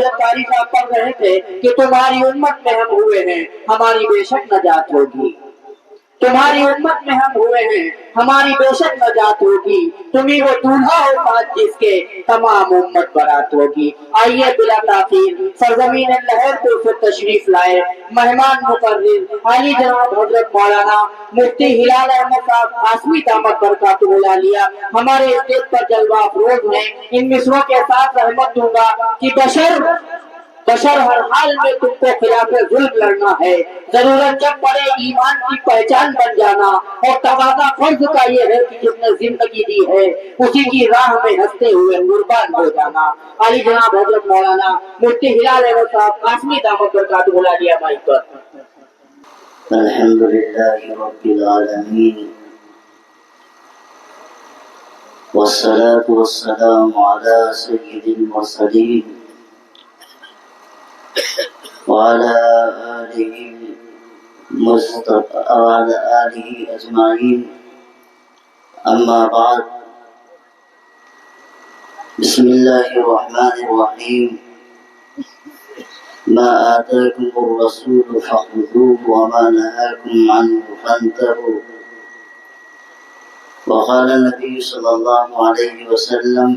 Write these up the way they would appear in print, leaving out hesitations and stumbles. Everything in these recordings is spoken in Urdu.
حضرت قاری صاحب پڑھ رہے تھے کہ تمہاری امت میں ہم ہوئے ہیں ہماری بے شک نجات ہوگی، تمہاری امت میں ہم ہوئے ہیں ہماری بے شک نجات ہوگی، تمہیں وہ دولہا ہوگا جس کے تمام امت برات ہوگی۔ آئیے بلا تاخیر سرزمین لہر پور سے تشریف لائے مہمان مقرر عالی جناب حضرت مولانا مفتی ہلال احمد صاحب قاسمی دامت برکاتہ العالیہ ہمارے اسٹیج پر جلوہ افروز ہیں۔ ان مصروں کے ساتھ رحمت دوں گا کہ بشر ہر حال میں تم کو خلاف ظلم لڑنا ہے، ضرورت جب پڑے ایمان کی پہچان بن جانا، اور تقاضا فرض کا یہ ہے کہ جس نے زندگی دی ہے اسی کی راہ میں ہنستے ہوئے قربان ہو جانا۔ علی جناب حضرت مولانا مفتی ہلال احمد صاحب قاسمی دامت برکاتہ العالیہ مائک پر۔ الحمدللہ رب العالمین والصلاة والسلام على سید المرسلین وعلى آلہ اجمعین، اما بعد، بسم اللہ الرحمن الرحیم، ما آتاکم الرسول فخذوه وما نهاکم عنه فانتهوا، وقال النبی صلی اللہ علیہ وسلم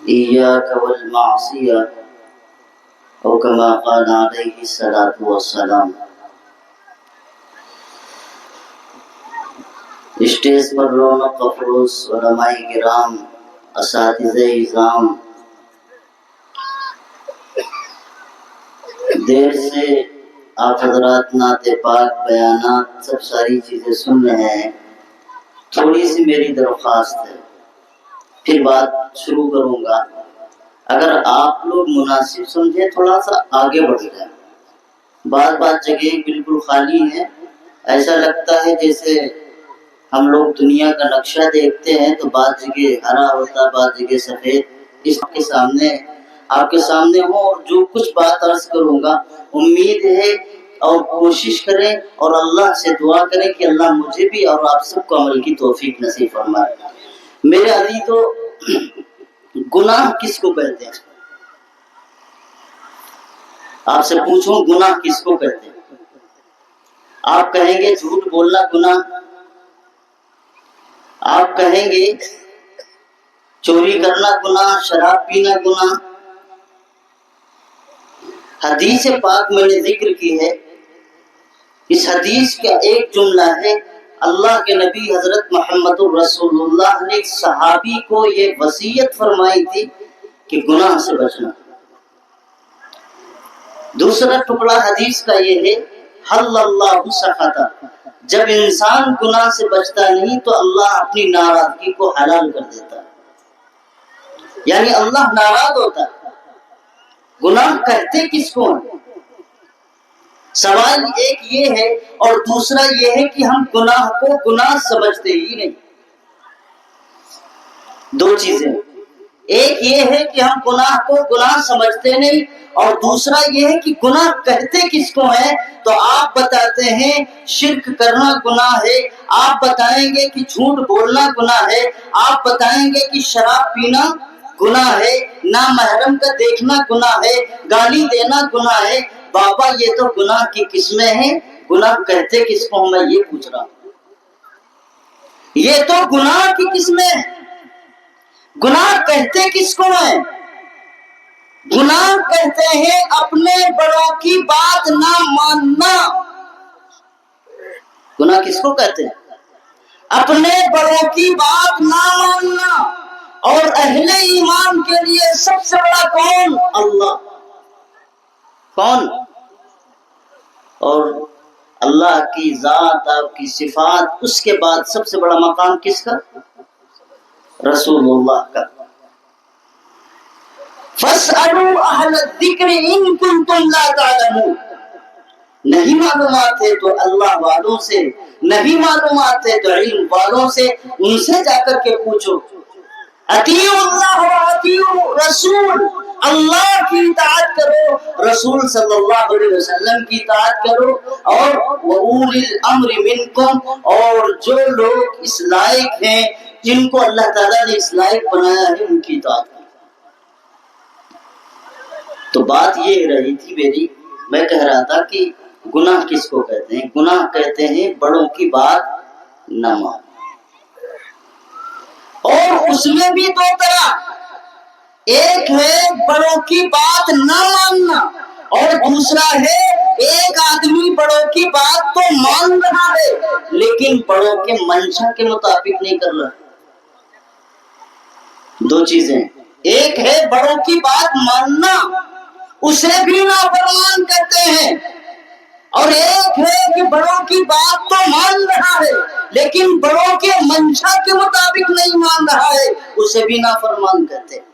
ایاک والمعصیہ، او کما قال علیہ الصلاۃ والسلام۔ اسٹیج پر رونق افروز علماء کرام، اساتذہ اعظام، دیر سے آپ حضرات نعت پاک بیانات سب ساری چیزیں سن رہے ہیں، تھوڑی سی میری درخواست ہے، پھر بات شروع کروں گا۔ اگر آپ لوگ مناسب سمجھے تھوڑا سا آگے بڑھ جائیں، بات جگہ بالکل خالی ہے، ایسا لگتا ہے جیسے ہم لوگ دنیا کا نقشہ دیکھتے ہیں تو بعض جگہ ہرا ہوتا، بعض جگہ سفید۔ اس آپ کے سامنے ہو اور جو کچھ بات عرض کروں گا، امید ہے اور کوشش کریں اور اللہ سے دعا کریں کہ اللہ مجھے بھی اور آپ سب کو عمل کی توفیق نصیب فرمائے۔ میرے علی تو گناہ کس کو کہتے ہیں؟ آپ سے پوچھوں گناہ کس کو کہتے ہیں؟ آپ کہیں گے جھوٹ بولنا گناہ، آپ کہیں گے چوری کرنا گناہ، شراب پینا گناہ۔ حدیث پاک میں نے ذکر کی ہے، اس حدیث کا ایک جملہ ہے، اللہ کے نبی حضرت محمد الرسول اللہ نے صحابی کو یہ وصیت فرمائی تھی کہ گناہ سے بچنا۔ دوسرا ٹکڑا حدیث کا یہ ہے، حل اللہ سخطہ، جب انسان گناہ سے بچتا نہیں تو اللہ اپنی ناراضگی کو حلال کر دیتا ہے، یعنی اللہ ناراض ہوتا ہے۔ گناہ کہتے کس کو ہیں؟ سوال ایک یہ ہے، اور دوسرا یہ ہے کہ ہم گناہ کو گناہ سمجھتے ہی نہیں۔ دو چیزیں، ایک یہ ہے کہ ہم گناہ کو گناہ سمجھتے نہیں، اور دوسرا یہ ہے کہ گناہ کہتے کس کو ہیں؟ تو آپ بتاتے ہیں شرک کرنا گناہ ہے، آپ بتائیں گے کہ جھوٹ بولنا گناہ ہے، آپ بتائیں گے کہ شراب پینا گناہ ہے، نامحرم کا دیکھنا گناہ ہے، گالی دینا گناہ ہے۔ بابا یہ تو گناہ کی قسمیں ہیں، گناہ کہتے کس کو؟ میں یہ پوچھ رہا ہوں، یہ تو گناہ کی قسمیں ہیں، گناہ کہتے کس کو ہیں؟ گناہ کہتے ہیں اپنے بڑوں کی بات نہ ماننا۔ گناہ کس کو کہتے ہیں؟ اپنے بڑوں کی بات نہ ماننا۔ اور اہل ایمان کے لیے سب سے بڑا کون؟ اللہ۔ کون؟ اور اللہ کی ذات، آپ کی صفات، اس کے بعد سب سے بڑا مقام کس کا؟ رسول اللہ کا۔ فَاسْأَلُوا أَهْلَ الذِّكْرِ إِن كُنتُمْ لَا تَعْلَمُونَ۔ نہیں معلومات ہے تو اللہ والوں سے، نہیں معلومات ہے تو علم والوں سے، ان سے جا کر کے پوچھو۔ اطیعوا اللہ و اطیعوا رسول، اللہ کی اطاعت کرو، رسول صلی اللہ علیہ وسلم کی اطاعت کرو، اور وَأُولِي الْأَمْرِ مِنْكُمْ، اور جو لوگ اس لائق ہیں، جن کو اللہ تعالیٰ نے اس لائق بنایا ہے، ان کی اطاعت کرو۔ تو بات یہ رہی تھی میری، میں کہہ رہا تھا کہ گناہ کس کو کہتے ہیں؟ گناہ کہتے ہیں بڑوں کی بات نہ مان، اور اس میں بھی دو طرح، ایک ہے بڑوں کی بات نہ ماننا، اور دوسرا ہے ایک آدمی بڑوں کی بات تو مان رہا ہے لیکن بڑوں کے منشا کے مطابق نہیں کر رہا۔ دو چیزیں، ایک ہے بڑوں کی بات ماننا، اسے بھی نافرمان کرتے ہیں، اور ایک ہے کہ بڑوں کی بات تو مان رہا ہے لیکن بڑوں کے منشا کے مطابق نہیں مان رہا ہے، اسے بھی نافرمان کرتے ہیں۔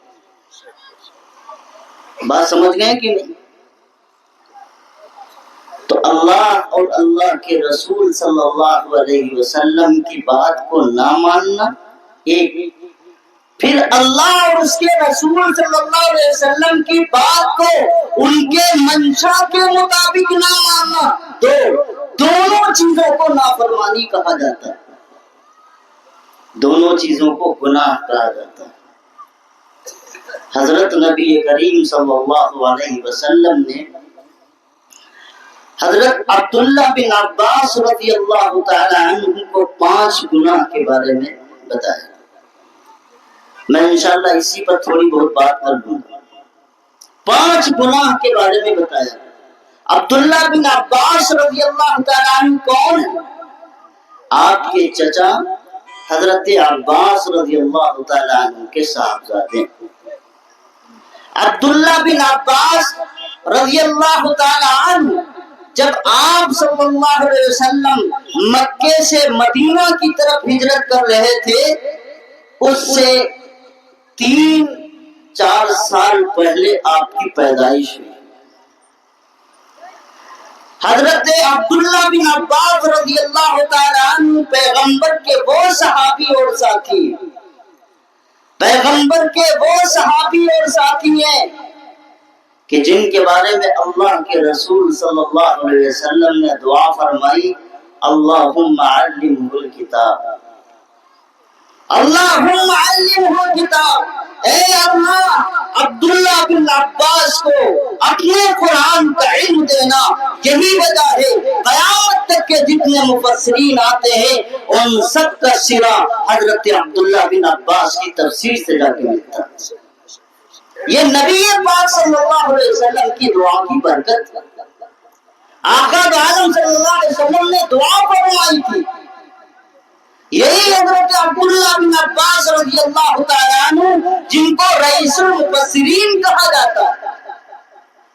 بات سمجھ گئے کہ نہیں؟ تو اللہ اور اللہ کے رسول صلی اللہ علیہ وسلم کی بات کو نہ ماننا ایک، پھر اللہ اور اس کے رسول صلی اللہ علیہ وسلم کی بات کو ان کے منشا کے مطابق نہ ماننا دو، دونوں چیزوں کو نافرمانی کہا جاتا ہے، دونوں چیزوں کو گناہ کہا جاتا ہے۔ حضرت نبی کریم صلی اللہ علیہ وسلم نے حضرت عبداللہ بن عباس رضی اللہ تعالی عنہ کو 5 گناہ کے بارے میں بتایا۔ میں انشاءاللہ اسی پر تھوڑی بہت بات کر دوں گا۔ 5 گناہ کے بارے میں بتایا۔ عبداللہ بن عباس رضی اللہ تعالی عنہ کون ہے؟ آپ کے چچا حضرت عباس رضی اللہ تعالی عنہ کے صاحبزادے۔ عبداللہ بن عباس رضی اللہ تعالی عنہ جب آپ صلی اللہ علیہ وسلم مکے سے مدینہ کی طرف ہجرت کر رہے تھے، اس سے 3-4 سال پہلے آپ کی پیدائش ہوئی۔ حضرت عبداللہ بن عباس رضی اللہ تعالی عنہ پیغمبر کے وہ صحابی اور ساتھی، پیغمبر کے وہ صحابی اور ساتھی ہیں کہ جن کے بارے میں اللہ کے رسول صلی اللہ علیہ وسلم نے دعا فرمائی، اللہم علمہ الکتاب، اللہم علمہ الکتاب، اے اللہ عبداللہ بن عباس کو اپنے قرآن کا علم دینا۔ یہی وجہ ہے قیامت تک کے جتنے مفسرین آتے ہیں ان سب کا سرا حضرت عبداللہ بن عباس کی تفسیر سے جا کے ملتا ہے۔ یہ نبی پاک صلی اللہ علیہ وسلم کی دعا کی برکت، آقا عالم صلی اللہ علیہ وسلم نے دعا فرمائی تھی۔ یہی حضرت عبداللہ بن عباس رضی اللہ تعالیٰ عنہ جن کو رئیس المفسرین کہا جاتا ہے،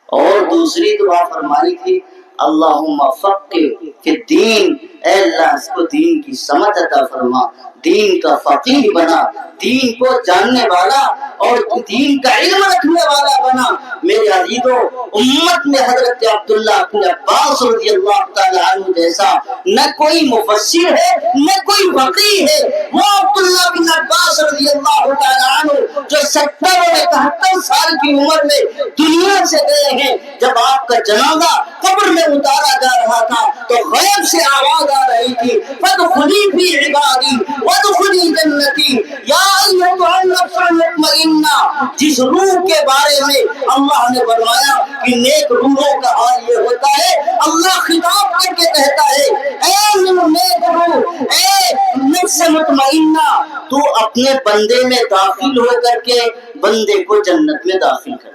اور دوسری دعا فرمائی تھی، اللہم فقہ فی الدین، اے اللہ اس کو دین کی سمجھ عطا فرما، دین کا فقیہ بنا، دین کو جاننے والا اور دین کا علم رکھنے والا بنا۔ میرے عزیزو، امت میں حضرت عبداللہ بن عباس رضی اللہ تعالیٰ عنہ جیسا نہ کوئی مفسر ہے نہ کوئی فقیہ ہے، وہ عبداللہ بن عباس رضی اللہ تعالیٰ عنہ جو 70 اور 71 سال کی عمر میں دنیا سے گئے ہیں۔ جب آپ کا جنازہ قبر میں اتارا جا رہا تھا تو غیب سے آواز آ رہی تھی، فادخلی فی عبادی وادخلی جنتی یا ایھا النفس المطمئنہ۔ جس روح کے بارے میں اللہ نے فرمایا کہ نیک روحوں کا حال یہ ہوتا ہے، اللہ خطاب کر کے کہتا ہے، اے نیک روح، اے نفس مطمئنہ، تو اپنے بندے میں داخل ہو کر کے بندے کو جنت میں داخل کر۔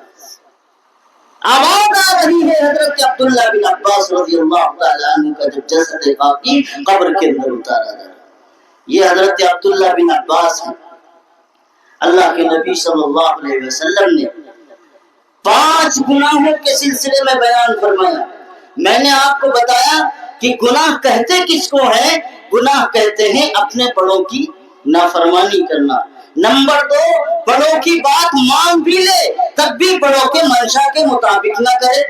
آواز آ رہی ہے حضرت عبداللہ بن عباس رضی اللہ تعالیٰ عنہ کا جب جسد پاکی قبر کے اندر اتارا جا رہا ہے۔ یہ حضرت عبداللہ بن عباس ہیں۔ اللہ کے نبی صلی اللہ علیہ وسلم نے 5 گناہوں کے سلسلے میں بیان فرمایا۔ میں نے آپ کو بتایا کہ گناہ کہتے کس کو ہے؟ گناہ کہتے ہیں اپنے بڑوں کی نافرمانی کرنا۔ نمبر 2، بڑوں کی بات مان بھی لے تب بھی بڑوں کے منشا کے مطابق نہ کرے۔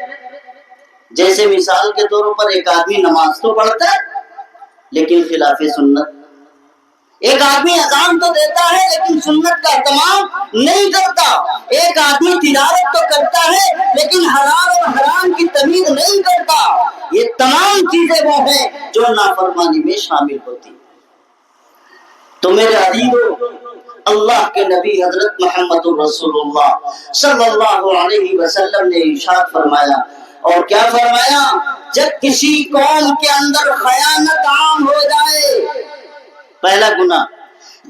جیسے مثال کے طور پر ایک آدمی نماز تو پڑھتا ہے لیکن خلاف سنت، ایک آدمی اذان تو دیتا ہے لیکن سنت کا اہتمام نہیں کرتا، ایک آدمی تجارت تو کرتا ہے لیکن حلال اور حرام کی تمیز نہیں کرتا۔ یہ تمام چیزیں وہ ہیں جو نافرمانی میں شامل ہوتی ہیں۔ تو میرے عزیزو، اللہ کے نبی حضرت محمد الرسول اللہ صلی اللہ علیہ وسلم نے ارشاد فرمایا، اور کیا فرمایا؟ جب کسی قوم کے اندر خیانت عام ہو جائے، پہلا گناہ،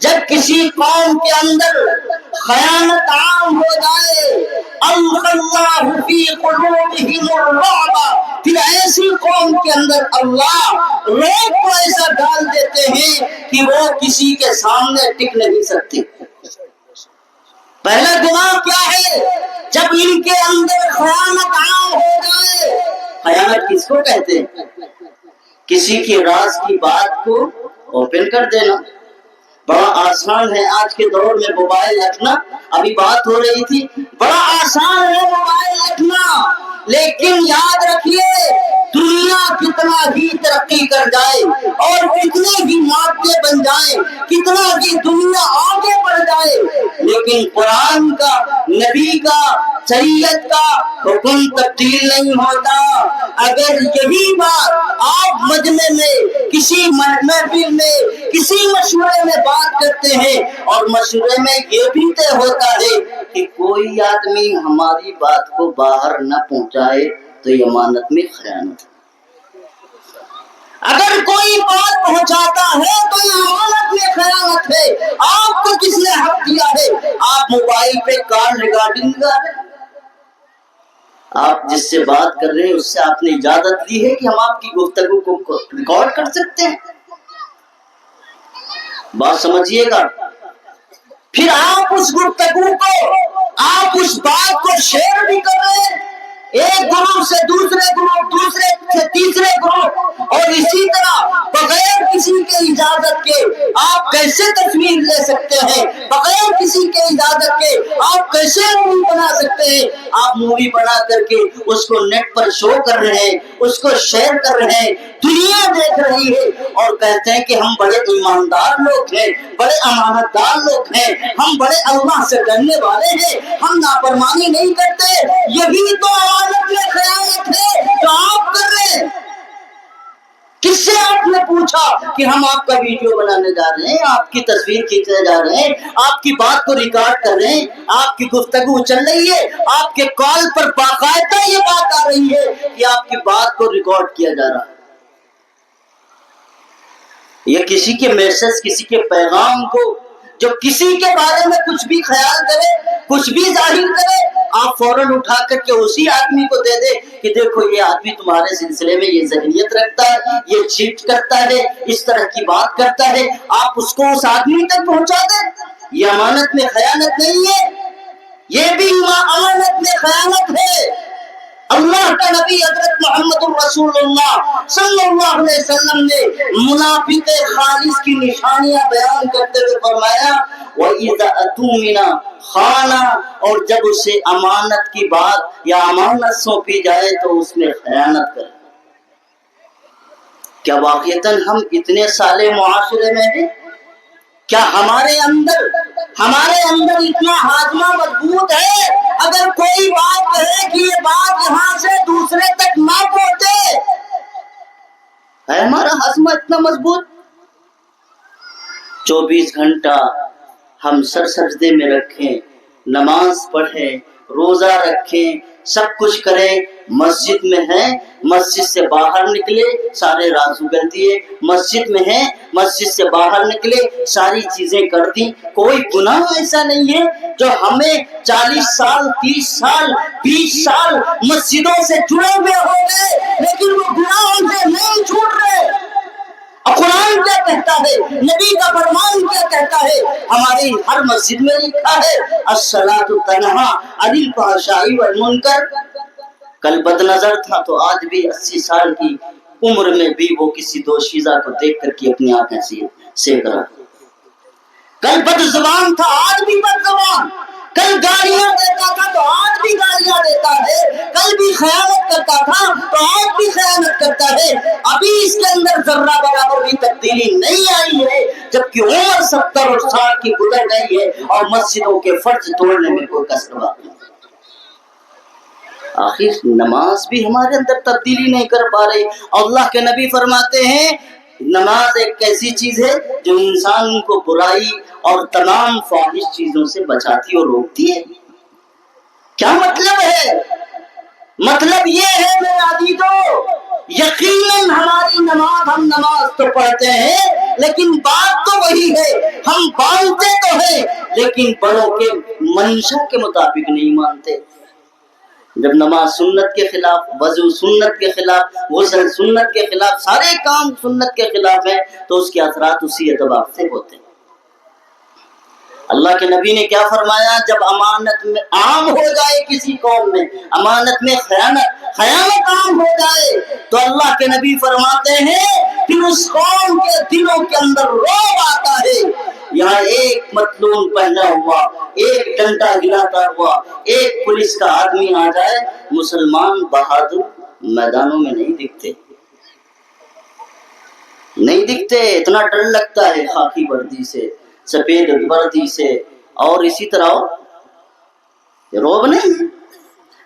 جب کسی قوم کے اندر خیانت عام ہو جائے، اللہ فی قلوبہم الرعب، پھر ایسی قوم کے اندر اللہ رعب کو ایسا ڈال دیتے ہیں کہ وہ کسی کے سامنے ٹک نہیں سکتے۔ پہلا گناہ کیا ہے؟ جب ان کے اندر خیانت عام ہو جائے۔ خیانت کس کو کہتے ہیں؟ کسی کی راز کی بات کو اوپن کر دینا۔ بڑا آسان ہے آج کے دور میں موبائل رکھنا، ابھی بات ہو رہی تھی، بڑا آسان ہے موبائل رکھنا، لیکن یاد رکھیے دنیا کتنا ہی ترقی کر جائے اور کتنے ہی مادے بن جائیں، کتنا ہی دنیا آگے بڑھ جائے، لیکن قرآن کا، نبی کا، شریعت کا حکم تبدیل نہیں ہوتا۔ اگر یہی بات آپ مجمع میں، کسی محفل میں، کسی مشورے میں بات کرتے ہیں اور مشورے میں یہ بھی طے ہوتا ہے کہ کوئی آدمی ہماری بات کو باہر نہ پہنچائے تو یہ امانت میں خیانت ہے۔ اگر کوئی بات پہنچاتا ہے تو یہ امانت میں خیانت ہے۔ آپ کو کس نے حق دیا ہے؟ آپ موبائل پہ کال ریکارڈنگ کر رہے ہیں، آپ جس سے بات کر رہے ہیں اس سے آپ نے اجازت لی ہے کہ ہم آپ کی گفتگو کو ریکارڈ کر سکتے ہیں؟ بات سمجھیے گا۔ پھر آپ اس گفتگو کو، آپ اس بات کو شیئر بھی کر رہے ہیں، ایک گروپ سے دوسرے گروپ، دوسرے سے تیسرے گروپ، اور اسی طرح بغیر کسی کے اجازت کے آپ کیسے تصویر لے سکتے ہیں؟ بغیر کسی کے اجازت کے آپ کیسے مووی بنا سکتے ہیں؟ آپ مووی بنا کر کے اس کو نیٹ پر شو کر رہے ہیں، اس کو شیئر کر رہے ہیں، دنیا دیکھ رہی ہے اور کہتے ہیں کہ ہم بڑے ایماندار لوگ ہیں، بڑے امانت دار لوگ ہیں، ہم بڑے اللہ سے ڈرنے والے ہیں، ہم نافرمانی نہیں کرتے۔ یہی تو امانت میں خیانت ہے جو آپ کر رہے ہیں۔ کس سے آپ نے پوچھا کہ ہم آپ کا ویڈیو بنانے جا رہے ہیں، آپ کی تصویر کھینچنے جا رہے ہیں، آپ کی بات کو ریکارڈ کر رہے ہیں، آپ کی گفتگو چل رہی ہے، آپ کے کال پر باقاعدہ یہ بات آ رہی ہے کہ آپ کی بات کو ریکارڈ کیا جا رہا ہے۔ یہ کسی کے میسج، کسی کے پیغام کو، جو کسی کے بارے میں کچھ بھی خیال کرے، کچھ بھی ظاہر کرے، آپ فوراً اٹھا کر کے اسی آدمی کو دے دے کہ دیکھو یہ آدمی تمہارے سلسلے میں یہ ذہنیت رکھتا ہے، یہ چیٹ کرتا ہے، اس طرح کی بات کرتا ہے، آپ اس کو اس آدمی تک پہنچا دیں۔ یہ امانت میں خیانت نہیں ہے، یہ بھی امانت میں خیانت ہے۔ اللہ کا نبی حضرت محمد الرسول اللہ صلی اللہ علیہ وسلم نے منافق خالص کی نشانیاں بیان کرتے ہوئے فرمایا وَإِذَا أَتُمِنَا خَانَ، اور جب اسے امانت کی بات یا امانت سونپی جائے تو اس میں خیانت کرے۔ کیا واقعتاً ہم اتنے سالے معاشرے میں ہیں؟ کیا ہمارے اندر اتنا ہاضمہ مضبوط ہے؟ اگر کوئی بات کہے کہ یہ بات یہاں سے دوسرے تک نہ پہنچے، ہے ہمارا ہاضمہ اتنا مضبوط؟ 24 گھنٹہ ہم سر سجدے میں رکھیں، نماز پڑھیں، روزہ رکھیں، سب کچھ کریں، مسجد میں ہیں، مسجد سے باہر نکلے سارے راز اگل دیے، مسجد میں ہیں، مسجد سے باہر نکلے ساری چیزیں کر دی۔ کوئی گناہ ایسا نہیں ہے جو ہمیں 40 سال، 30 سال، 20 سال مسجدوں سے جڑے ہوئے ہو گئے لیکن وہ گناہ ہم سے نہیں چھوٹ رہے۔ اور قرآن کیا کہتا ہے، نبی کا فرمان کیا کہتا ہے؟ ہماری ہر مسجد میں لکھا ہے الصلاۃ تنہا عن الفحشاء والمنکر۔ کل بد نظر تھا تو آج بھی 80 سال کی عمر میں بھی وہ کسی دوشیزہ کو دیکھ کر کے اپنی آنکھیں سینک رہا۔ کل بد زبان تھا آج بھی بد زبان، کل گالیاں دیتا تھا تو آج بھی گالیاں دیتا ہے، کل بھی خیانت کرتا تھا تو آج بھی خیانت کرتا ہے۔ ابھی اس کے اندر ذرہ برابر بھی تبدیلی نہیں آئی ہے، جبکہ عمر 70 اور 60 کی گزر گئی ہے اور مسجدوں کے فرض توڑنے میں کوئی کسر باقی نہیں۔ آخر نماز بھی ہمارے اندر تبدیلی نہیں کر پا رہی۔ اللہ کے نبی فرماتے ہیں نماز ایک ایسی چیز ہے جو انسان کو برائی اور تمام فاحش چیزوں سے بچاتی اور روکتی ہے۔ کیا مطلب ہے؟ مطلب یہ ہے میرے عزیزو، یقیناً ہماری نماز، ہم نماز تو پڑھتے ہیں لیکن بات تو وہی ہے، ہم مانتے تو ہیں لیکن بڑوں کے منشا کے مطابق نہیں مانتے۔ جب نماز سنت کے خلاف، وضو سنت کے خلاف، غسل سنت کے خلاف، سارے کام سنت کے خلاف ہیں تو اس کے اثرات اسی اعتبار سے ہوتے ہیں۔ اللہ کے نبی نے کیا فرمایا؟ جب امانت میں عام ہو جائے کسی قوم میں، امانت میں خیانت عام ہو جائے تو اللہ کے نبی فرماتے ہیں پھر اس قوم کے دلوں کے اندر رعب آتا ہے۔ یہاں ایک مطلون پہنا ہوا، ایک ڈنڈا گراتا ہوا، ایک پولیس کا آدمی آ جائے، مسلمان بہادر میدانوں میں نہیں دکھتے، اتنا ڈر لگتا ہے خاکی وردی سے، سفید وردی سے، اور اسی طرح روب نہیں ہے۔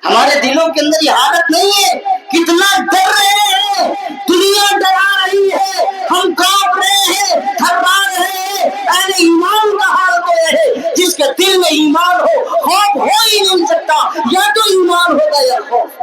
ہمارے دلوں کے اندر یہ حالت نہیں ہے، کتنا ڈر رہے ہیں، دنیا ڈرا رہی ہے، ہم کانپ رہے ہیں، تھرا رہے ہیں۔ اہل ایمان کا حال تو یہ ہے جس کے دل میں ایمان ہو، خوف ہو ہی نہیں سکتا، یا تو ایمان ہوگا یا خوف،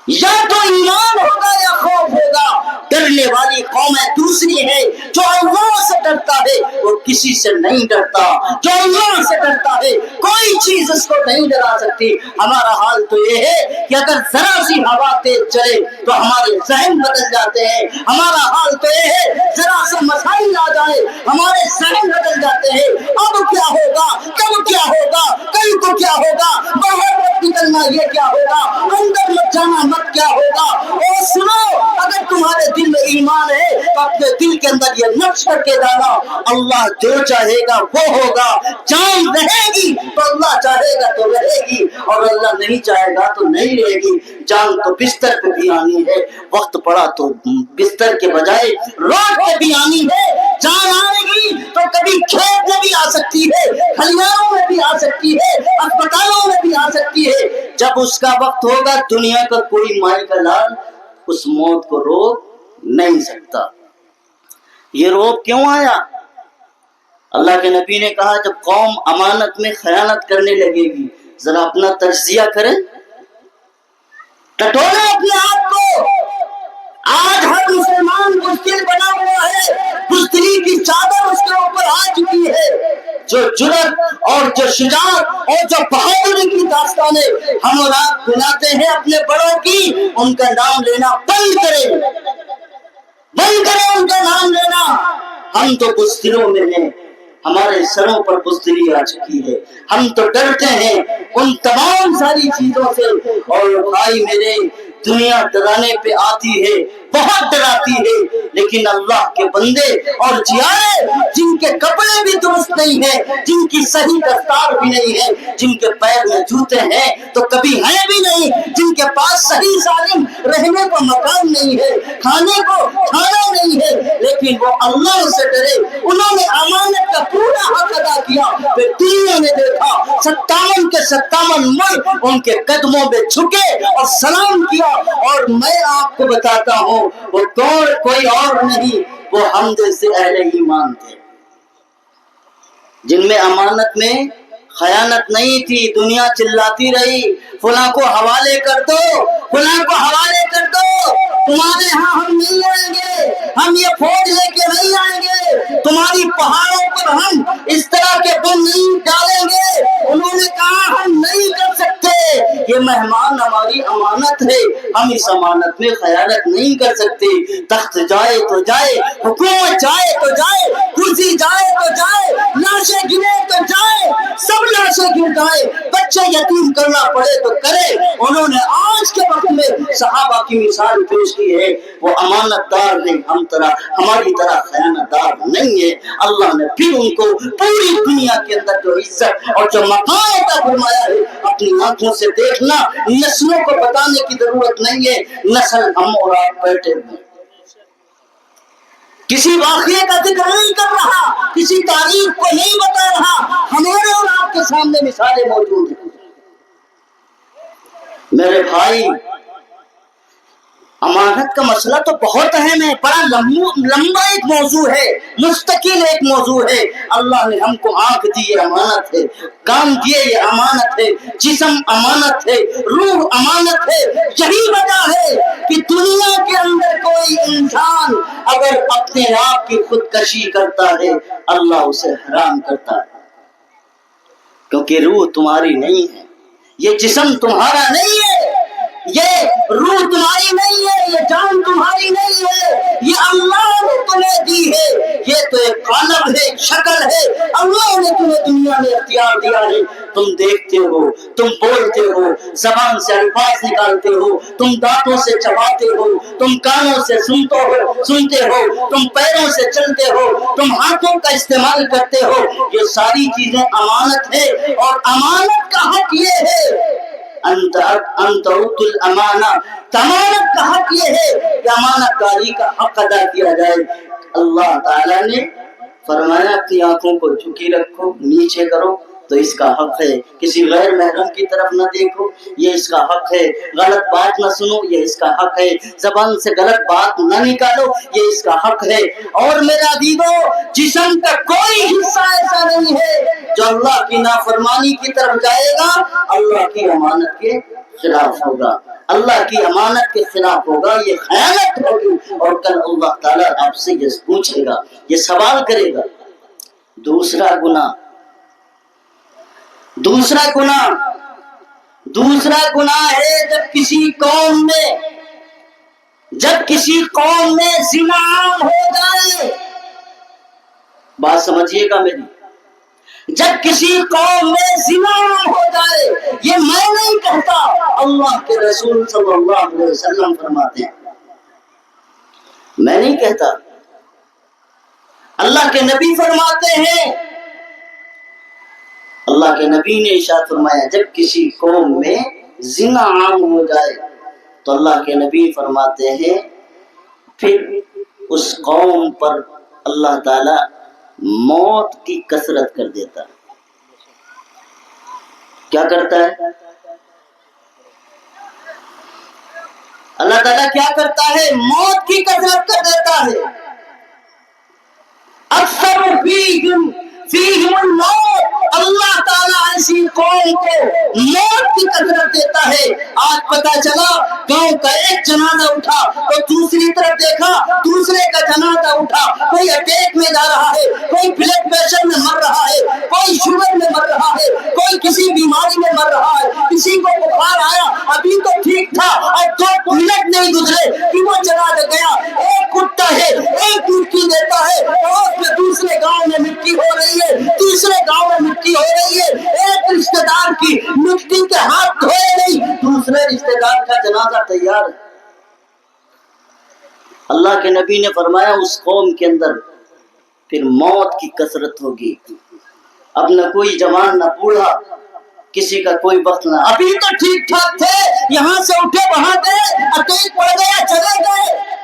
یا تو ایمان ہوگا یا خوف ہوگا۔ ڈرنے والی قومیں دوسری ہے، جو اللہ سے ڈرتا ہے وہ کسی سے نہیں ڈرتا، جو اللہ سے ڈرتا ہے کوئی چیز اس کو نہیں ڈرا سکتی۔ ہمارا حال تو یہ ہے کہ اگر ذرا سی ہوا تیز چلے تو ہمارے ذہن بدل جاتے ہیں، ہمارا حال تو یہ ہے ذرا سے مسائل آ جائے ہمارے ذہن بدل جاتے ہیں۔ اب کیا ہوگا، کب کیا ہوگا، کل کو کیا ہوگا، باہر مت نکلنا یہ کیا ہوگا، اندر مت جانا مت کیا ہوگا۔ اور سنو، اگر تمہارے دل میں ایمان ہے تو اپنے دل کے اندر یہ نقش کر کے ڈالا، اللہ جو چاہے گا وہ ہوگا۔ جان رہے گی تو اللہ چاہے گا تو رہے گی، اور اللہ نہیں چاہے گا تو نہیں رہے گی۔ جان تو بستر پہ بھی آنی ہے، وقت پڑا تو بستر کے بجائے روڈ پہ بھی آنی ہے۔ جان آئے گی تو کبھی کھیت میں بھی آ سکتی ہے، کھلیانوں میں بھی آ سکتی ہے، اسپتالوں میں بھی آ سکتی ہے۔ جب اس کا وقت ہوگا دنیا کا کوئی مائی کا لال اس موت کو روک نہیں سکتا۔ یہ روک کیوں آیا؟ اللہ کے نبی نے کہا جب قوم امانت میں خیانت کرنے لگے گی، ذرا اپنا تجزیہ کریں، ٹٹولے اپنے آپ کو۔ آج ہر مسلمان بزدل بنا ہوا ہے، بزدلی کی چادر اس کے اوپر آ چکی ہے۔ جو جرأت اور جو شجاعت اور جو بہادری کی داستانیں ہم اور آپ سناتے ہیں اپنے بڑوں کی، ان کا نام لینا بند کریں، ان کا نام لینا۔ ہم تو بزدلوں میں ہیں، ہمارے سروں پر بزدلی آ چکی ہے، ہم تو ڈرتے ہیں ان تمام ساری چیزوں سے۔ اور بھائی میرے، دنیا ڈرانے پہ آتی ہے، بہت ڈراتی ہے، لیکن اللہ کے بندے اور جیارے جن کے کپڑے بھی درست نہیں ہیں، جن کی صحیح دستار بھی نہیں ہے، جن کے پیر میں جوتے ہیں تو کبھی ہیں بھی نہیں، جن کے پاس صحیح سالم رہنے کو مکان نہیں ہے، کھانے کو کھانا نہیں ہے، لیکن وہ اللہ سے ڈرے، انہوں نے امانت کا پورا حق ادا کیا۔ پھر دنیا نے دیکھا 57 کے 57 ملک ان کے قدموں میں جھکے اور سلام کیا۔ اور میں آپ کو بتاتا ہوں وہ کوئی اور نہیں، وہ ہم جیسے اہل ایمان تھے جن میں امانت میں خیانت نہیں تھی۔ دنیا چلاتی رہی فلاں کو حوالے کر دو، فلاں کو حوالے کر دو، تمہارے ہاں ہم نہیں آئیں گے، ہم یہ فوج لے کے نہیں آئیں گے، تمہاری پہاڑوں پر ہم اس طرح کے بم نہیں ڈالیں گے۔ انہوں نے کہا ہم نہیں کر سکتے، یہ مہمان ہماری امانت ہے، ہم اس امانت میں خیانت نہیں کر سکتے۔ تخت جائے تو جائے، حکومت جائے تو جائے، کرسی جائے تو جائے، لاشیں گرے تو جائے، سب لاشیں گر جائے، بچے یتیم کرنا پڑے تو کرے۔ انہوں نے آج کے وقت میں صحابہ کی مثال پیش کی ہے، وہ امانت دار نہیں، ہماری طرح خیانت دار نہیں ہے۔ اللہ نے پھر ان کو پوری دنیا کے اندر جو عزت اور جو مقام عطا فرمایا ہے اپنی آنکھوں سے دیکھنا، نسلوں کو بتانے کی ضرورت نہیں ہے، نسل ہم اور آپ بیٹھے ہوئے کسی واقعے کا ذکر نہیں کر رہا، کسی تاریخ کو نہیں بتا رہا، ہمارے اور آپ کے سامنے مثالیں موجود ہیں۔ میرے بھائی، امانت کا مسئلہ تو بہت اہم ہے، بڑا لمبا ایک موضوع ہے، مستقل ایک موضوع ہے۔ اللہ نے ہم کو آنکھ دی، یہ امانت ہے، کام دیے، یہ امانت ہے، جسم امانت ہے، روح امانت ہے۔ یہی وجہ ہے کہ دنیا کے اندر کوئی انسان اگر اپنے آپ کی خودکشی کرتا ہے اللہ اسے حرام کرتا ہے، کیونکہ روح تمہاری نہیں ہے، یہ جسم تمہارا نہیں ہے، یہ روح تمہاری نہیں ہے، یہ جان تمہاری نہیں ہے، یہ اللہ نے تمہیں دی ہے، یہ تو ایک قالب ہے، ایک شکل ہے، اللہ نے تمہیں دنیا میں اختیار دیا ہے۔ تم دیکھتے ہو، تم بولتے ہو، زبان سے الفاظ نکالتے ہو، تم دانتوں سے چباتے ہو، تم کانوں سے سنتے ہو، تم پیروں سے چلتے ہو، تم ہاتھوں کا استعمال کرتے ہو، یہ ساری چیزیں امانت ہے، اور امانت کا حق یہ ہے انت الامانہ، امانت کا حق یہ ہے کہ امانت داری کا حق ادا کیا جائے۔ اللہ تعالیٰ نے فرمایا اپنی آنکھوں کو جھکی رکھو، نیچے کرو، تو اس کا حق ہے کسی غیر محرم کی طرف نہ دیکھو، یہ اس کا حق ہے، غلط بات نہ سنو، یہ اس کا حق ہے، زبان سے غلط بات نہ نکالو، یہ اس کا حق ہے۔ اور میرا عزیزو، جسم کا کوئی حصہ ایسا نہیں ہے جو اللہ کی نافرمانی کی طرف جائے گا، اللہ کی امانت کے خلاف ہوگا، اللہ کی امانت کے خلاف ہوگا، یہ خیانت ہوگی، اور کل اللہ تعالیٰ آپ سے یہ پوچھے گا، یہ سوال کرے گا۔ دوسرا گناہ ہے جب کسی قوم میں زنا عام ہو جائے، بات سمجھیے گا میری، جب کسی قوم میں زنا عام ہو جائے، یہ میں نہیں کہتا، اللہ کے رسول صلی اللہ علیہ وسلم فرماتے ہیں، میں نہیں کہتا، اللہ کے نبی فرماتے ہیں، اللہ کے نبی نے ارشاد فرمایا جب کسی قوم میں زنا عام ہو جائے تو اللہ کے نبی فرماتے ہیں پھر اس قوم پر اللہ تعالی موت کی کثرت کر دیتا ہے۔ کیا کرتا ہے اللہ تعالیٰ؟ کیا کرتا ہے؟ موت کی کثرت کر دیتا ہے۔ اکثر فیہم الموت، اللہ تعالیٰ ایسی قوم کو موت کی کثرت دیتا ہے۔ آج پتا چلا گاؤں کا ایک جنازہ اٹھا تو دوسری طرف دیکھا دوسرے کا جنازہ اٹھا، کوئی اٹیک میں جا رہا ہے، کوئی بلڈ پریشر میں مر رہا ہے، کوئی شوگر میں مر رہا ہے، کوئی کسی بیماری میں مر رہا ہے، کسی کو بخار آیا، ابھی تو ٹھیک تھا اور 2 منٹ نہیں گزرے کہ وہ جنازہ گیا۔ ایک کتا ہے، ایک مٹی دیتا ہے، اور دوسرے گاؤں میں مٹی ہو رہی ہے، تیسرے گاؤں میں مٹی ہو رہی ہے، ایک رشتہ دار کی مٹی کے ہاتھ دھوئے نہیں، دوسرے رشتہ دار کا جنازہ تیار ہے۔ اللہ کے نبی نے فرمایا اس قوم کے اندر پھر موت کی کثرت ہوگی، اب نہ کوئی جوان نہ بوڑھا، کسی کا کوئی وقت نہ، ابھی تو ٹھیک ٹھاک تھے، یہاں سے اٹھے وہاں گئے، اٹیک پڑ گیا چلے گئے،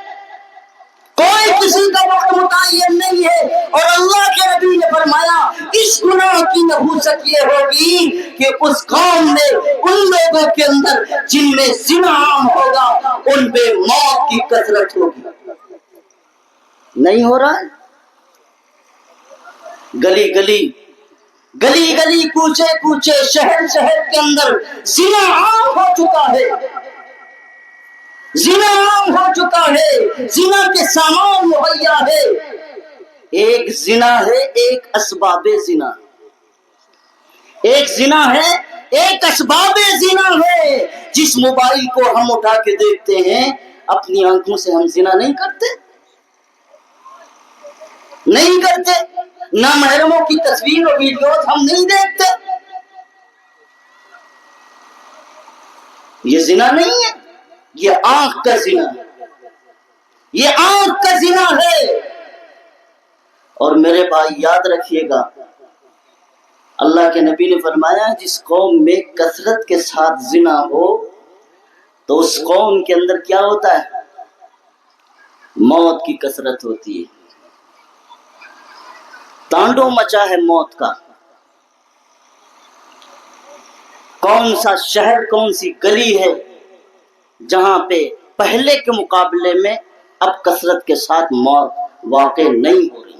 کوئی کسی کا وقت متعین نہیں ہے۔ اور اللہ کے نبی نے فرمایا اس گناہ کی نحوست یہ ہوگی کہ اس قوم میں ان لوگوں کے اندر جن میں زنا عام ہوگا ان پہ موت کی کثرت ہوگی۔ نہیں ہو رہا ہے؟ گلی گلی کوچے کوچے شہر شہر کے اندر زنا عام ہو چکا ہے، زنا عام ہو چکا ہے، زنا کے سامان مہیا ہے۔ ایک زنا ہے، ایک اسباب زنا، ایک زنا ہے، ایک اسباب زنا ہے۔ جس موبائل کو ہم اٹھا کے دیکھتے ہیں اپنی آنکھوں سے ہم زنا نہیں کرتے، نہیں کرتے، نامحرموں کی تصویر اور ویڈیوز ہم نہیں دیکھتے، یہ زنا نہیں ہے، یہ آنکھ کا زنا ہے، یہ آنکھ کا زنا ہے۔ اور میرے بھائی یاد رکھیے گا اللہ کے نبی نے فرمایا جس قوم میں کثرت کے ساتھ زنا ہو تو اس قوم کے اندر کیا ہوتا ہے؟ موت کی کثرت ہوتی ہے، تانڈو مچا ہے موت کا۔ کون سا شہر، کون سی گلی ہے جہاں پہ پہلے کے مقابلے میں اب کثرت کے ساتھ موت واقع نہیں ہو رہی.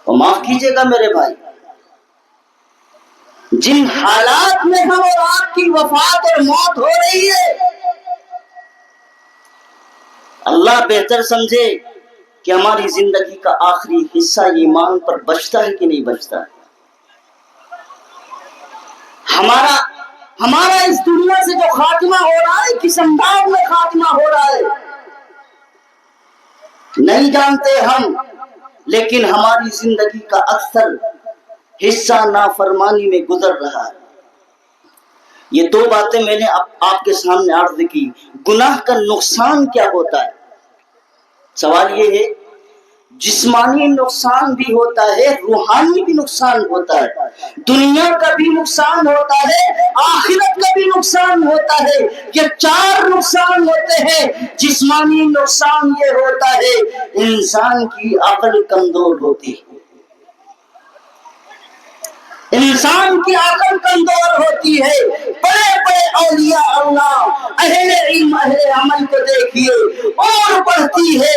اور معاف کیجیے گا میرے بھائی، جن حالات میں ہم اور آپ کی وفات اور موت ہو رہی ہے، اللہ بہتر سمجھے کہ ہماری زندگی کا آخری حصہ ایمان پر بچتا ہے کہ نہیں بچتا ہے. ہمارا اس دنیا سے جو خاتمہ ہو رہا ہے کس انداز میں خاتمہ ہو رہا ہے نہیں جانتے ہم، لیکن ہماری زندگی کا اکثر حصہ نافرمانی میں گزر رہا ہے. یہ دو باتیں میں نے آپ کے سامنے عرض کی. گناہ کا نقصان کیا ہوتا ہے؟ سوال یہ ہے، جسمانی نقصان بھی ہوتا ہے، روحانی بھی نقصان ہوتا ہے، دنیا کا بھی نقصان ہوتا ہے، آخرت کا بھی نقصان ہوتا ہے. یہ چار نقصان ہوتے ہیں. جسمانی نقصان یہ ہوتا ہے انسان کی عقل کمزور ہوتی ہے، انسان کی عقل کمزور ہوتی ہے. بڑے بڑے اولیاء اللہ، اہل علم، اہل عمل کو دیکھیے، اور بڑھتی ہے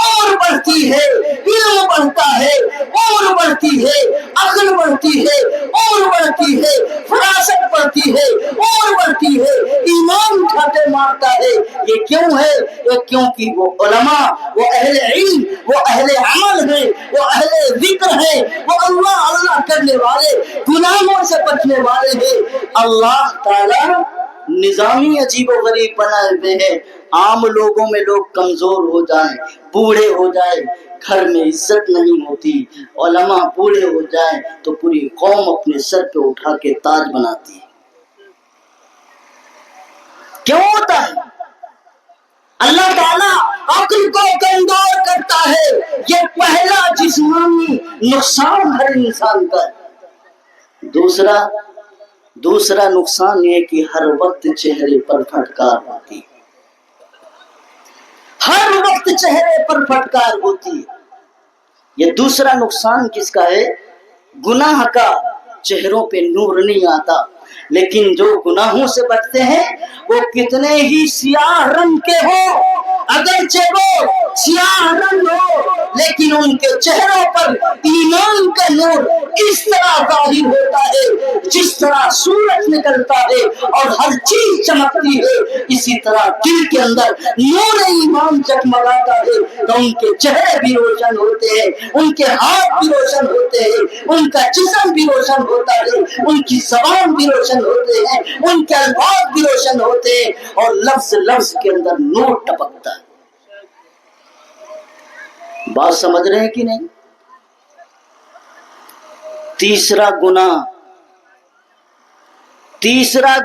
اور بڑھتی ہے، علم بڑھتا ہے اور بڑھتی ہے، عقل بڑھتی ہے اور بڑھتی ہے، فراست بڑھتی ہے اور بڑھتی ہے، ایمان کھاتے مارتا ہے. یہ کیوں ہے؟ یہ کیونکہ وہ علماء، وہ اہل علم، وہ اہل عمل ہیں، وہ اہل ذکر ہیں، وہ اللہ اللہ کرنے والے، گناہوں سے بچنے والے ہیں. اللہ تعالی نظامی عجیب و غریب بنائے ہوئے ہیں. عام لوگوں میں لوگ کمزور ہو جائیں، بوڑھے ہو جائیں، گھر میں عزت نہیں ہوتی. علماء بوڑھے ہو جائیں تو پوری قوم اپنے سر پہ اٹھا کے تاج بناتی ہے. کیوں ہوتا ہے؟ اللہ تعالیٰ عقل کو کمزور کرتا ہے. یہ پہلا جسمانی نقصان ہر انسان کا ہے. دوسرا نقصان یہ کہ ہر وقت چہرے پر پھٹکار ہوتی ہے، ہر وقت چہرے پر پھٹکار ہوتی ہے. یہ دوسرا نقصان کس کا ہے؟ گناہ کا. چہروں پہ نور نہیں آتا، لیکن جو گناہوں سے بچتے ہیں وہ کتنے ہی سیاہ رنگ کے ہوں، اگرچہ وہ سیاہ رنگ ہو، لیکن ان کے چہروں پر ایمان کا نور اس طرح ظاہر ہوتا ہے جس طرح سورج نکلتا ہے اور ہر چیز چمکتی ہے، اسی طرح دل کے اندر نور ایمان جگمگاتا ہے تو ان کے چہرے بھی روشن ہوتے ہیں، ان کے ہاتھ بھی روشن ہوتے ہیں، ان کا جسم بھی روشن ہوتا ہے، ان کی زبان بھی روشن ہوتے ہیں، ان کے الفاظ بھی روشن ہوتے ہیں، اور لفظ لفظ کے اندر نور ٹپکتا ہے. بات سمجھ رہے ہیں کہ نہیں؟ تیسرا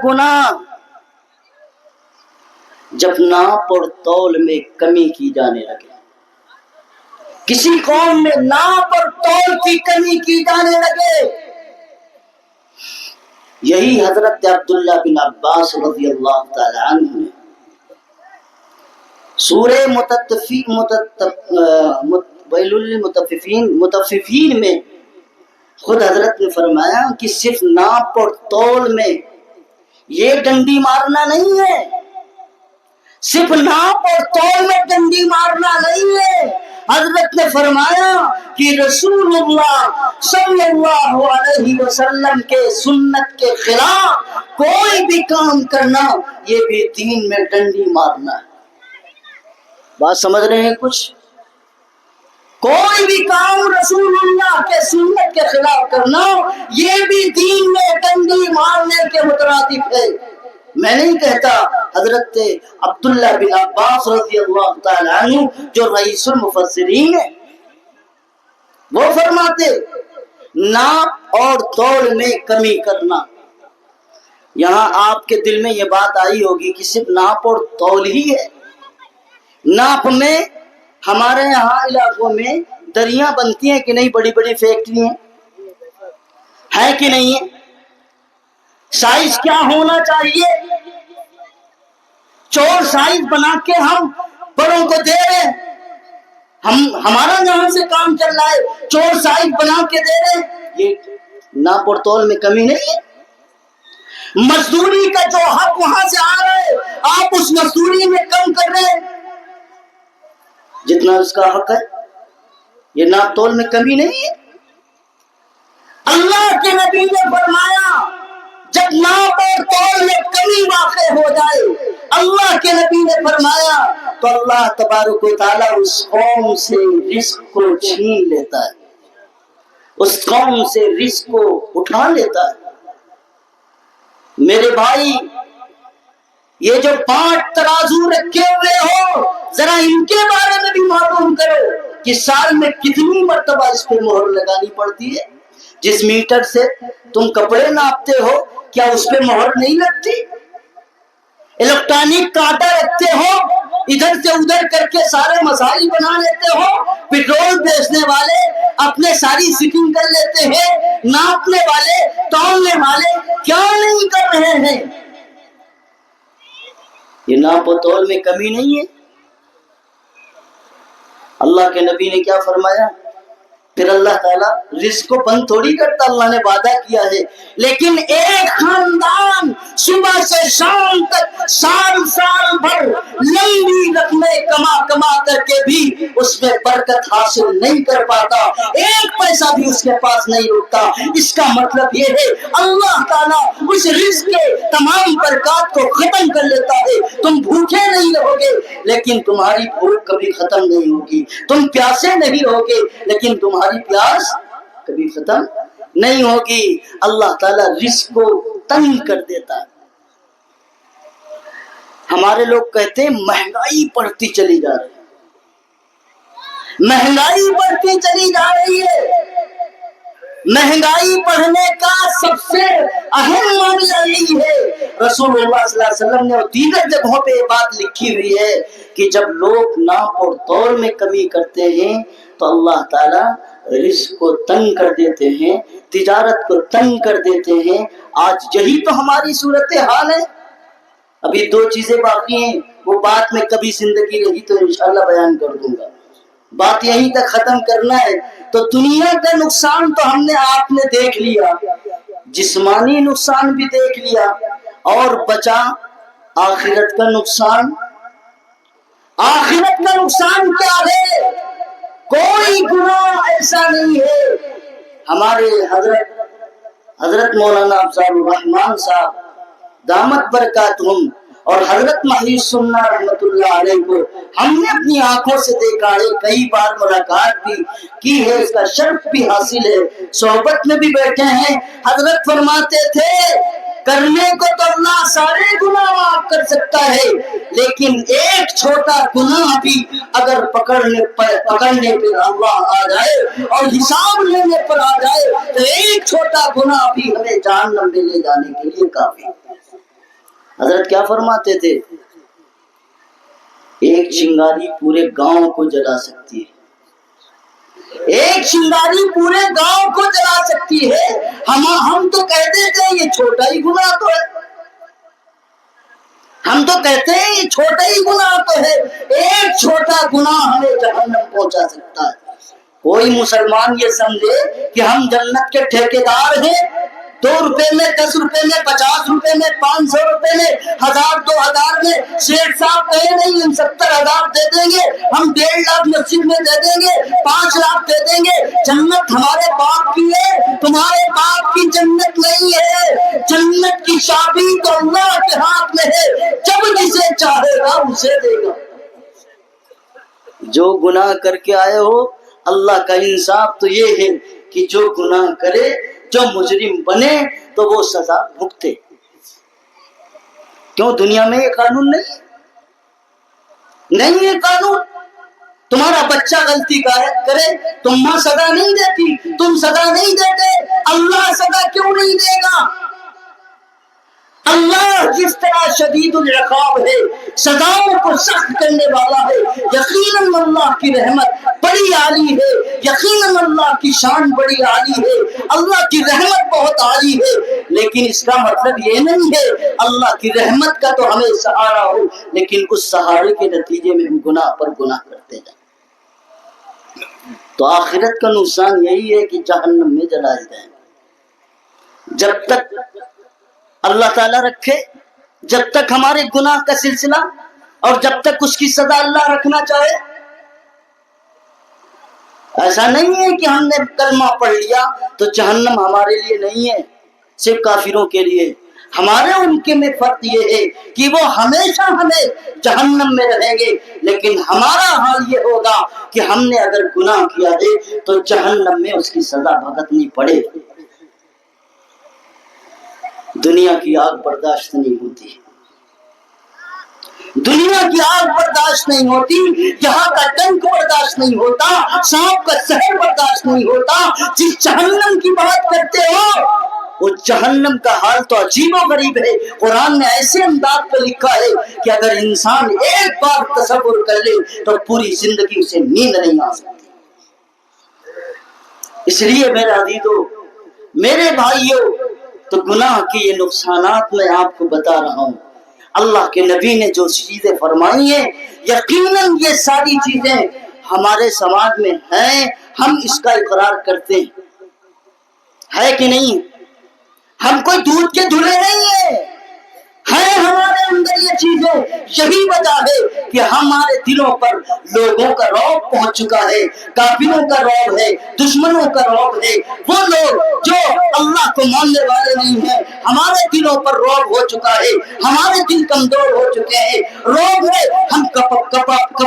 گناہ جب ناپ اور تول میں کمی کی جانے لگے. کسی قوم میں ناپ اور تول کی کمی کی جانے لگے. یہی حضرت عبداللہ بن عباس رضی اللہ تعالی عنہ نے سورہ مطففین میں خود حضرت نے فرمایا کہ صرف ناپ اور تول میں یہ ڈنڈی مارنا نہیں ہے، صرف ناپ اور تول میں ڈنڈی مارنا نہیں ہے. حضرت نے فرمایا کہ رسول اللہ صلی اللہ علیہ وسلم کے سنت کے خلاف کوئی بھی کام کرنا یہ بھی دین میں ڈنڈی مارنا ہے. بات سمجھ رہے ہیں کچھ؟ کوئی بھی کام رسول اللہ کے سنت کے خلاف کرنا یہ بھی دین میں ڈنڈی مارنے کے مترادف ہے. میں نہیں کہتا، حضرت عبداللہ بن عباس رضی اللہ تعالی عنہ جو رئیس المفسرین ہیں وہ فرماتے ناپ اور تول میں کمی کرنا. یہاں آپ کے دل میں یہ بات آئی ہوگی کہ صرف ناپ اور تول ہی ہے. ناپ میں ہمارے یہاں علاقوں میں دریاں بنتی ہیں کہ نہیں، بڑی بڑی فیکٹری ہیں کہ نہیں ہے؟ سائز کیا ہونا چاہیے؟ چور سائز بنا کے ہم بڑوں کو دے رہے ہیں. ہمارا جہاں سے کام چل رہا ہے چور سائز بنا کے دے رہے ہیں. یہ ناپ اور تول میں کمی نہیں ہے. مزدوری کا جو حق وہاں سے آ رہا ہے آپ اس مزدوری میں کم کر رہے ہیں جتنا اس کا حق ہے. یہ ناپ تول میں کمی نہیں ہے. اللہ کے نبی نے فرمایا جب ناپ اور تول میں کمی واقع ہو جائے اللہ کے نبی نے فرمایا تو اللہ تبارک و تعالیٰ اس قوم سے رزق کو چھین لیتا ہے, اس قوم سے رزق کو اٹھا لیتا ہے. میرے بھائی یہ جو 5 ترازو رکھے ہوئے ہو ذرا ان کے بارے میں بھی معلوم کرو کہ سال میں کتنی مرتبہ اس پہ مہر لگانی پڑتی ہے. جس میٹر سے تم کپڑے ناپتے ہو کیا اس پہ مہر نہیں لگتی؟ الیکٹرانک کانٹا رکھتے ہو ادھر سے ادھر کر کے سارے مسائل بنا لیتے ہو. پیٹرول بیچنے والے اپنے ساری سیٹنگ کر لیتے ہیں, ناپنے والے تولنے والے کیا نہیں کر رہے ہیں؟ یہ ناپ و تول میں کمی نہیں ہے. اللہ کے نبی نے کیا فرمایا؟ پھر اللہ تعالیٰ رزق کو بند تھوڑی کرتا, اللہ نے وعدہ کیا ہے. لیکن ایک خاندان صبح سے شام تک سال بھر لمبی رقمیں کما کر کے بھی اس میں برکت حاصل نہیں کر پاتا, ایک پیسہ بھی اس کے پاس نہیں رکتا. اس کا مطلب یہ ہے اللہ تعالیٰ اس رزق کے تمام برکات کو ختم کر لیتا ہے. تم بھوکے نہیں رہو گے لیکن تمہاری بھوک کبھی ختم نہیں ہوگی. تم پیاسے نہیں رہو گے لیکن تمہاری پیاس کبھی ختم نہیں ہوگی. اللہ تعالیٰ رزق کو تنگ کر دیتا ہے. ہمارے لوگ کہتے ہیں مہنگائی بڑھتی چلی جا رہی ہے, مہنگائی بڑھتی چلی جا رہی ہے. مہنگائی بڑھنے کا سب سے اہم معاملہ یہی ہے. رسول اللہ صلی اللہ علیہ وسلم نے اور دیگر جگہوں پہ یہ بات لکھی ہوئی ہے کہ جب لوگ ناپ اور تول میں کمی کرتے ہیں تو اللہ تعالیٰ رزق کو تنگ کر دیتے ہیں, تجارت کو تنگ کر دیتے ہیں. آج یہی تو ہماری صورتحال ہے. ابھی 2 چیزیں باقی ہیں, وہ بات میں کبھی زندگی رہی تو انشاءاللہ بیان کر دوں گا. بات یہیں تک ختم کرنا ہے. تو دنیا کا نقصان تو ہم نے آپ نے دیکھ لیا, جسمانی نقصان بھی دیکھ لیا, اور بچا آخرت کا نقصان. آخرت کا نقصان کیا ہے؟ کوئی گناہ ایسا نہیں ہے. ہمارے حضرت مولانا افضال الرحمان صاحب دامت برکاتہم اور حضرت محی سنہ رحمت اللہ علیہ کو ہم نے اپنی آنکھوں سے دیکھا ہے, کئی بار ملاقات بھی کی ہے, اس کا شرف بھی حاصل ہے, صحبت میں بھی بیٹھے ہیں. حضرت فرماتے تھے کرنے کو تو اللہ سارے گناہ معاف کر سکتا ہے لیکن ایک چھوٹا گناہ بھی اگر پکڑنے پہ اللہ آ جائے اور حساب لینے پر آ جائے تو ایک چھوٹا گناہ بھی ہمیں جہنم میں لے جانے کے لیے کافی. حضرت کیا فرماتے تھے؟ ایک چنگاری پورے گاؤں کو جلا سکتی ہے, ایک چنگاری پورے گاؤں کو جلا سکتی ہے. ہم تو کہتے تھے یہ چھوٹا ہی گناہ تو ہے, ہم تو کہتے ہیں یہ چھوٹا ہی گناہ تو ہے. ایک چھوٹا گناہ ہمیں جہنم پہنچا سکتا ہے. کوئی مسلمان یہ سمجھے کہ ہم جنت کے ٹھیکیدار ہیں, 2 روپے میں 10 روپے میں 50 روپے میں 500 روپے میں 1000 2000 میں شیخ صاحب کہے نہیں ہم 70,000 دے دیں گے, ہم 1.5 لاکھ مسجد میں دے دیں گے, 5 لاکھ دے دیں گے, جنت ہمارے باپ کی ہے, تمہارے باپ کی جنت نہیں ہے. جنت کی چابی تو اللہ کے ہاتھ میں ہے, جب جسے چاہے گا اسے دے گا. جو گناہ کر کے آئے ہو اللہ کا انصاف تو یہ ہے کہ جو گناہ کرے, جو مجرم بنے تو وہ سزا بھگتے. کیوں دنیا میں یہ قانون نہیں ہے قانون. تمہارا بچہ غلطی کرے تم ماں سزا نہیں دیتی, تم سزا نہیں دیتے, اللہ سزا کیوں نہیں دے گا؟ اللہ جس طرح شدید العقاب ہے, سزاؤں کو سخت کرنے والا ہے, یقیناً اللہ کی رحمت بڑی عالی ہے, یقیناً اللہ کی شان بڑی عالی ہے, اللہ کی رحمت بہت عالی ہے. لیکن اس کا مطلب یہ نہیں ہے اللہ کی رحمت کا تو ہمیں سہارا ہو, لیکن اس سہارے کے نتیجے میں ہم گناہ پر گناہ کرتے جائیں. تو آخرت کا نقصان یہی ہے کہ جہنم میں جلائے جائیں. جب تک اللہ تعالیٰ رکھے جب تک ہمارے گناہ کا سلسلہ اور جب تک اس کی سزا اللہ رکھنا چاہے. ایسا نہیں ہے کہ ہم نے کلمہ پڑھ لیا تو جہنم ہمارے لیے نہیں ہے، صرف کافروں کے لیے. ہمارے ان کے میں فرق یہ ہے کہ وہ ہمیشہ ہمیں جہنم میں رہیں گے، لیکن ہمارا حال یہ ہوگا کہ ہم نے اگر گناہ کیا ہے تو جہنم میں اس کی سزا بھگتنی پڑے. دنیا کی آگ برداشت نہیں ہوتی، دنیا کی آگ برداشت نہیں ہوتی، یہاں کا ڈنک برداشت نہیں ہوتا، سانپ کا زہر برداشت نہیں ہوتا. جس جہنم کی بات کرتے ہو وہ جہنم کا حال تو عجیب و غریب ہے. قرآن نے ایسے انداز پہ لکھا ہے کہ اگر انسان ایک بار تصور کر لے تو پوری زندگی اسے نیند نہیں آ سکتی. اس لیے میرے عزیزو، میرے بھائیو، تو گناہ کے یہ نقصانات میں آپ کو بتا رہا ہوں. اللہ کے نبی نے جو چیزیں فرمائی ہیں، یقیناً یہ ساری چیزیں ہمارے سماج میں ہیں، ہم اس کا اقرار کرتے ہیں، ہے کہ نہیں؟ ہم کوئی دودھ کے دھلے نہیں ہیں، ہمارے اندر یہ چیزیں. یہی وجہ ہے کہ ہمارے دلوں پر لوگوں کا رعب پہنچ چکا ہے، کافروں کا رعب ہے، دشمنوں کا رعب ہے. وہ لوگ جو اللہ کو ماننے والے نہیں ہیں، ہمارے دلوں پر رعب ہو چکا ہے، ہمارے دل کمزور ہو چکے ہیں. رعب ہے، ہم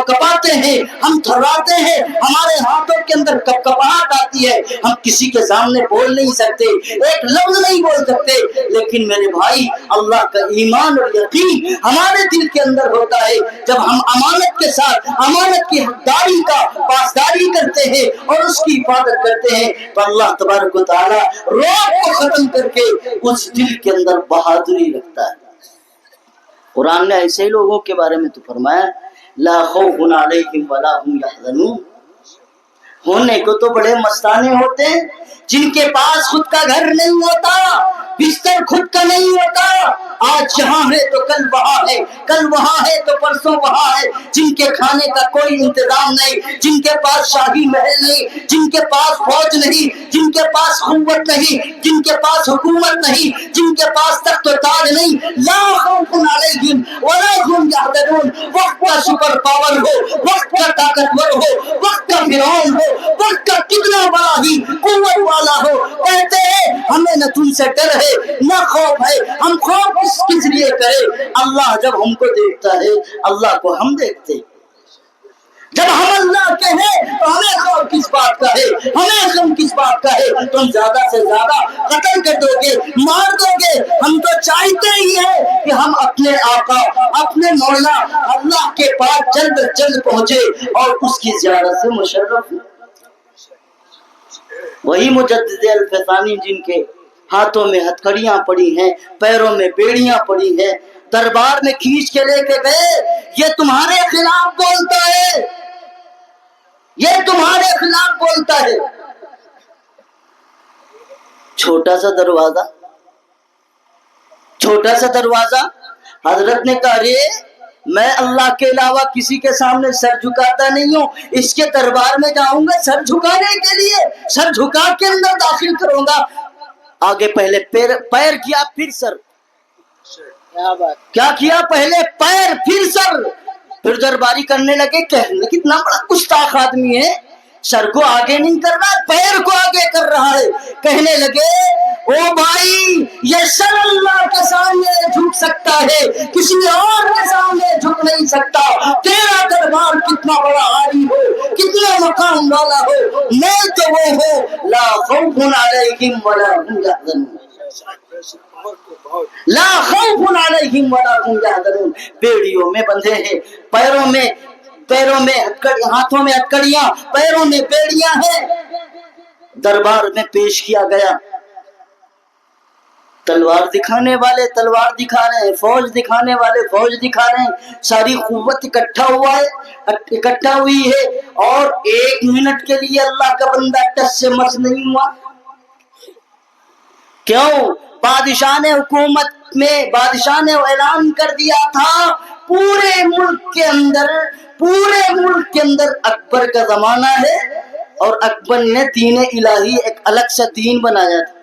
کپاتے ہیں، ہم تھراتے ہیں، ہمارے ہاتھوں کے اندر کپکپاہٹ آتی ہے، ہم کسی کے سامنے بول نہیں سکتے، ایک لفظ نہیں بول سکتے. لیکن میرے بھائی، اللہ کا ایمان اور یقین ہمارے دل کے اندر ہوتا ہے. جب ہم امانت کے ساتھ امانت کی حقداری کا پاسداری کرتے ہیں اور اس کی حفاظت کرتے ہیں تو اللہ تبارک و تعالی رعب کو ختم کر کے اس دل کے اندر بہادری رکھتا ہے. قرآن نے ایسے لوگوں کے بارے میں تو فرمایا لا خوف علیہم ولا هم يحزنون. ہونے کو تو بڑے مستانے ہوتے ہیں جن کے پاس خود کا گھر نہیں ہوتا، بستر خود کا نہیں ہوتا. آج یہاں ہے تو کل وہاں ہے، کل وہاں ہے تو پرسوں وہاں ہے. جن کے کھانے کا کوئی انتظام نہیں، جن کے پاس شاہی محل نہیں، جن کے پاس فوج نہیں، جن کے پاس قوت نہیں، جن کے پاس حکومت نہیں، جن کے پاس تخت و تاج نہیں. لا خوف علیہم ولا هم يحزنون. وقت کا سپر پاور ہو، وقت کا طاقتور ہو، وقت کا فرعون ہو، وقت کا کتنا بڑا ہی قوت والا ہو، کہتے ہیں ہمیں نہ تم سے ڈر ہے نہ خوف ہے. ہم خوف کس لیے کرے؟ اللہ جب ہم کو دیکھتا ہے، اللہ کو ہم دیکھتے. جب ہم اللہ کے ہیں تو ہمیں خوف کس بات کا ہے، ہمیں غم کس بات کا ہے؟ تم زیادہ سے زیادہ قتل کر دو گے، مار دو گے. ہم تو چاہتے ہی ہیں کہ ہم اپنے آقا، اپنے مولا اللہ کے پاس جلد از جلد پہنچے اور اس کی زیارت سے مشرف. وہی مجدد الفسانی جن کے ہاتھوں میں ہتھکڑیاں پڑی ہیں، پیروں میں بیڑیاں پڑی ہیں، دربار میں کھینچ کے لے کے گئے. یہ تمہارے خلاف بولتا ہے، یہ تمہارے خلاف بولتا ہے. چھوٹا سا دروازہ، چھوٹا سا دروازہ. حضرت نے کہا رے میں اللہ کے علاوہ کسی کے سامنے سر جھکاتا نہیں ہوں، اس کے دربار میں جاؤں گا سر جھکانے کے لیے، سر جھکا کے اندر داخل کروں گا. آگے پہلے پیر کیا پھر سر. کیا کیا؟ پہلے پیر پھر سر. پھر درباری کرنے لگے، کہنے کتنا بڑا گستاخ آدمی ہے، سر کو آگے نہیں کر رہا، پیر کو آگے کر رہا ہے. کہنے لگے او بھائی، یہ سر اللہ کے سامنے جھک سکتا ہے، کسی اور کے سامنے جھک نہیں سکتا. تیرا دربار کتنا بڑا عالی ہو، کتنا مقام والا ہو، میں تو وہ ہوں لا خوف علیہم ولا هم يحزنون. لا خوف علیہم ولا هم يحزنون. بیڑیوں میں بندھے ہیں، پیروں میں ہاتھوں میں ہتھکڑیاں، پیروں میں بیڑیاں ہیں. دربار میں پیش کیا گیا. تلوار دکھانے والے تلوار دکھا رہے ہیں، فوج دکھانے والے فوج دکھا رہے ہیں. ساری قوت اکٹھا ہوئی ہے اور ایک منٹ کے لیے اللہ کا بندہ ٹس سے مس نہیں ہوا. کیوں؟ بادشاہ نے حکومت میں بادشاہ نے اعلان کر دیا تھا پورے ملک کے اندر اکبر کا زمانہ ہے، اور اکبر نے دین الہی ایک الگ سا دین بنایا تھا.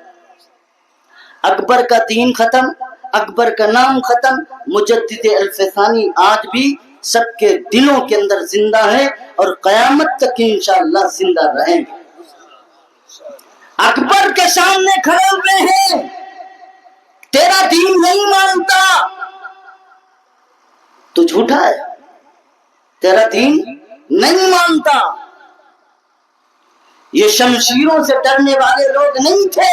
اکبر کا دین ختم، اکبر کا نام ختم، مجدد الف ثانی آج بھی سب کے دلوں کے اندر زندہ ہے اور قیامت تک انشاءاللہ زندہ رہیں گے۔ اکبر کے سامنے کھڑے ہوئے ہیں، تیرا دین نہیں مانتا تو جھوٹا ہے، تیرا دین نہیں مانتا۔ یہ شمشیروں سے ڈرنے والے لوگ نہیں تھے،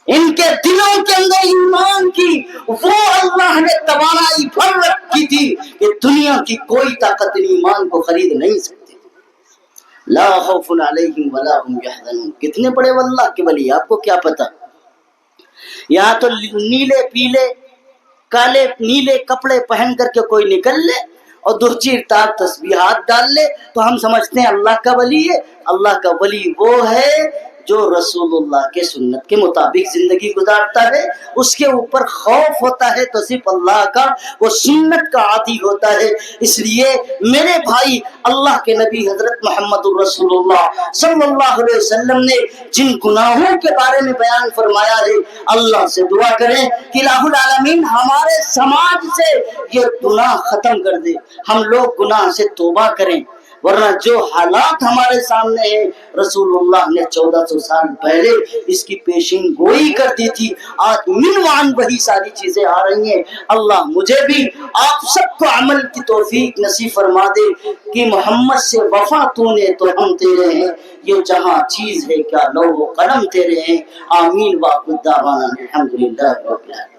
ان کے دلوں کے اندر ایمان کی وہ اللہ نے توانائی بھر رکھی تھی کہ دنیا کی کوئی طاقت ایمان کو خرید نہیں سکتی۔ لا خوف علیہم ولا هم يحزنون۔ کتنے بڑے واللہ کے ولی، آپ کو کیا پتا؟ یہاں تو نیلے پیلے کالے نیلے کپڑے پہن کر کے کوئی نکل لے اور درچیر تار تسبیحات ڈال لے تو ہم سمجھتے ہیں اللہ کا ولی ہے۔ اللہ کا ولی وہ ہے جو رسول اللہ کے سنت کے مطابق زندگی گزارتا ہے، اس کے اوپر خوف ہوتا ہے تو صرف اللہ کا، وہ سنت کا عادی ہوتا ہے۔ اس لیے میرے بھائی، اللہ کے نبی حضرت محمد الرسول اللہ صلی اللہ علیہ وسلم نے جن گناہوں کے بارے میں بیان فرمایا ہے، اللہ سے دعا کریں کہ الہ العالمین ہمارے سماج سے یہ گناہ ختم کر دے، ہم لوگ گناہ سے توبہ کریں، ورنہ جو حالات ہمارے سامنے ہیں رسول اللہ نے 1400 سال پہلے اس کی پیشین گوئی کر دی تھی، آج منوان وہی ساری چیزیں آ رہی ہیں۔ اللہ مجھے بھی آپ سب کو عمل کی توفیق نصیب فرما دے کہ محمد سے وفا تو نے تو ہم تیرے ہیں، یہ جہاں چیز ہے کیا لوح و قلم تیرے ہیں۔ آمین واخر دعوانا الحمدللہ رب العالمین۔